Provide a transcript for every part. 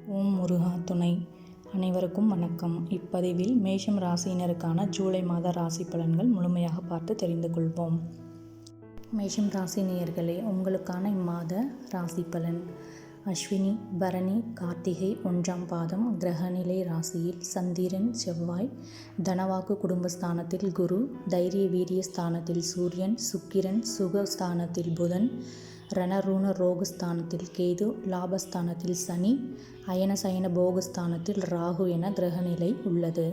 ஓம் முருகா துணை. அனைவருக்கும் வணக்கம். இப்பதிவில் மேஷம் ராசியினருக்கான ஜூலை மாத ராசி பலன்கள் முழுமையாக பார்த்து தெரிந்து கொள்வோம். மேஷம் ராசி நேயர்களே, உங்களுக்கான இம்மாத ராசி பலன். அஸ்வினி, பரணி, கார்த்திகை 1ஆம் பாதம். கிரகநிலை ராசியில் சந்திரன், செவ்வாய். தனவாக்கு குடும்பஸ்தானத்தில் குரு, தைரிய வீரிய ஸ்தானத்தில் சூரியன், சுக்கிரன், சுகஸ்தானத்தில் புதன், ரணரூண ரோகஸ்தானத்தில் கேது, லாபஸ்தானத்தில் சனி, அயனசயன போகஸ்தானத்தில் ராகு என கிரகநிலை உள்ளது.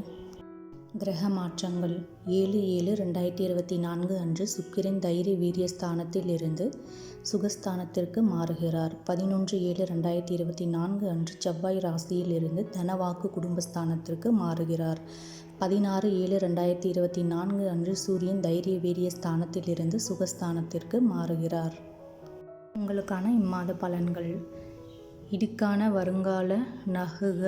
கிரக மாற்றங்கள். 7/7/2024 அன்று சுக்கிரன் தைரிய வீரிய ஸ்தானத்தில் இருந்து சுகஸ்தானத்திற்கு மாறுகிறார். 11/7/2024 அன்று செவ்வாய் ராசியில் இருந்து தனவாக்கு குடும்பஸ்தானத்திற்கு மாறுகிறார். 16/7/2024 அன்று சூரியன் தைரிய வீரிய ஸ்தானத்தில் இருந்து சுகஸ்தானத்திற்கு மாறுகிறார். உங்களுக்கான இம்மாத பலன்கள். இதுக்கான வருங்கால நகுக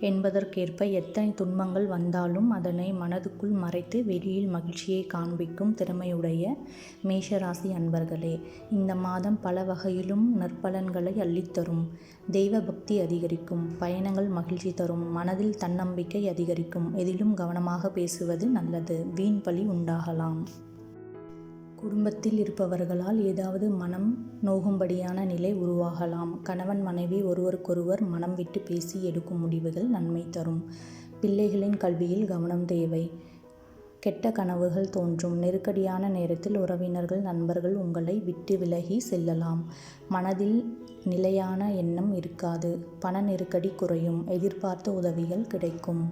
என்பதற்கேற்ப எத்தனை துன்பங்கள் வந்தாலும் அதனை மனதுக்குள் மறைத்து வெளியில் மகிழ்ச்சியை காண்பிக்கும் திறமையுடைய மேஷராசி அன்பர்களே, இந்த மாதம் பல வகையிலும் நற்பலன்களை அள்ளித்தரும். தெய்வ பக்தி அதிகரிக்கும். பயணங்கள் மகிழ்ச்சி தரும். மனதில் தன்னம்பிக்கை அதிகரிக்கும். எதிலும் கவனமாக பேசுவது நல்லது. வீண் பழி உண்டாகலாம். குடும்பத்தில் இருப்பவர்களால் ஏதாவது மனம் நோகும்படியான நிலை உருவாகலாம். கணவன் மனைவி ஒருவருக்கொருவர் மனம் விட்டு பேசி எடுக்கும் முடிவுகள் நன்மை தரும். பிள்ளைகளின் கல்வியில் கவனம் தேவை. கெட்ட கனவுகள் தோன்றும். நெருக்கடியான நேரத்தில் உறவினர்கள், நண்பர்கள் உங்களை விட்டு விலகி செல்லலாம். மனதில் நிலையான எண்ணம் இருக்காது. பண நெருக்கடி குறையும். எதிர்பார்த்த உதவிகள் கிடைக்கும்.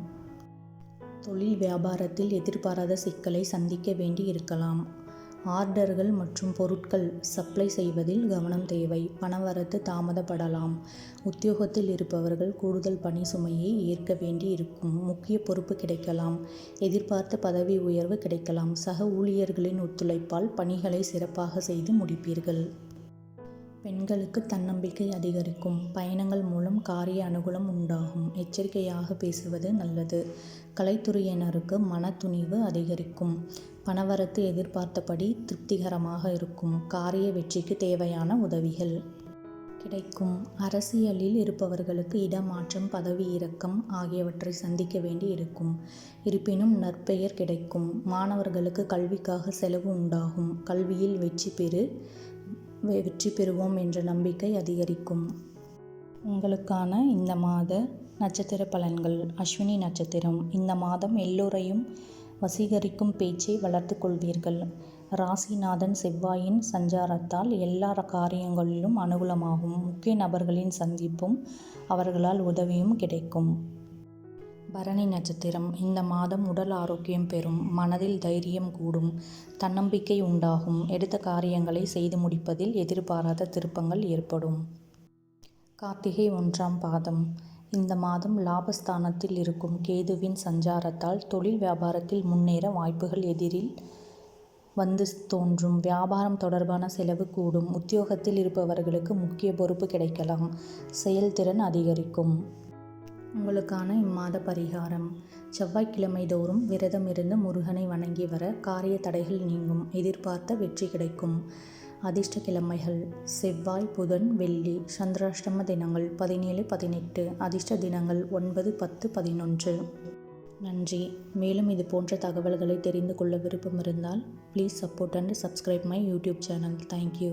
தொழில் வியாபாரத்தில் எதிர்பாராத சிக்கலை சந்திக்க வேண்டி இருக்கலாம். ஆர்டர்கள் மற்றும் பொருட்கள் சப்ளை செய்வதில் கவனம் தேவை. பணவரத்து தாமதப்படலாம். உத்தியோகத்தில் இருப்பவர்கள் கூடுதல் பணி சுமையை ஏற்க வேண்டி இருக்கும். முக்கிய பொறுப்பு கிடைக்கலாம். எதிர்பார்த்த பதவி உயர்வு கிடைக்கலாம். சக ஊழியர்களின் ஒத்துழைப்பால் பணிகளை சிறப்பாக செய்து முடிப்பீர்கள். பெண்களுக்கு தன்னம்பிக்கை அதிகரிக்கும். பயணங்கள் மூலம் காரிய அனுகூலம் உண்டாகும். எச்சரிக்கையாக பேசுவது நல்லது. கலைத்துறையினருக்கு மன துணிவு அதிகரிக்கும். பணவரத்து எதிர்பார்த்தபடி திருப்திகரமாக இருக்கும். காரிய வெற்றிக்கு தேவையான உதவிகள் கிடைக்கும். அரசியலில் இருப்பவர்களுக்கு இடமாற்றம், பதவி இறக்கம் ஆகியவற்றை சந்திக்க வேண்டி இருக்கும். இருப்பினும் நற்பெயர் கிடைக்கும். மாணவர்களுக்கு கல்விக்காக செலவு உண்டாகும். கல்வியில் வெற்றி பெறுவோம் என்ற நம்பிக்கை அதிகரிக்கும். உங்களுக்கான இந்த மாத நட்சத்திர பலன்கள். அஸ்வினி நட்சத்திரம். இந்த மாதம் எல்லோரையும் வசீகரிக்கும் பேச்சை வளர்த்து கொள்வீர்கள். ராசிநாதன் செவ்வாயின் சஞ்சாரத்தால் எல்லா காரியங்களிலும் அனுகூலமாகும். முக்கிய நபர்களின் சந்திப்பும் அவர்களால் உதவியும் கிடைக்கும். பரணி நட்சத்திரம். இந்த மாதம் உடல் ஆரோக்கியம் பெறும். மனதில் தைரியம் கூடும். தன்னம்பிக்கை உண்டாகும். எடுத்த காரியங்களை செய்து முடிப்பதில் எதிர்பாராத திருப்பங்கள் ஏற்படும். கார்த்திகை 1ஆம் பாதம். இந்த மாதம் லாபஸ்தானத்தில் இருக்கும் கேதுவின் சஞ்சாரத்தால் தொழில் வியாபாரத்தில் முன்னேற வாய்ப்புகள் எதிரில் வந்து தோன்றும். வியாபாரம் தொடர்பான செலவு கூடும். உத்தியோகத்தில் இருப்பவர்களுக்கு முக்கிய பொறுப்பு கிடைக்கலாம். செயல்திறன் அதிகரிக்கும். உங்களுக்கான இம்மாத பரிகாரம். செவ்வாய்க்கிழமை தோறும் விரதம் இருந்து முருகனை வணங்கி வர காரிய தடைகள் நீங்கும். எதிர்பார்த்த வெற்றி கிடைக்கும். அதிர்ஷ்ட கிழமைகள் செவ்வாய், புதன், வெள்ளி. சந்திராஷ்டம தினங்கள் 17, 18. அதிர்ஷ்ட தினங்கள் 9, 10, 11. நன்றி. மேலும் இது போன்ற தகவல்களை தெரிந்து கொள்ள விருப்பம் இருந்தால் please support and subscribe my YouTube channel. Thank you.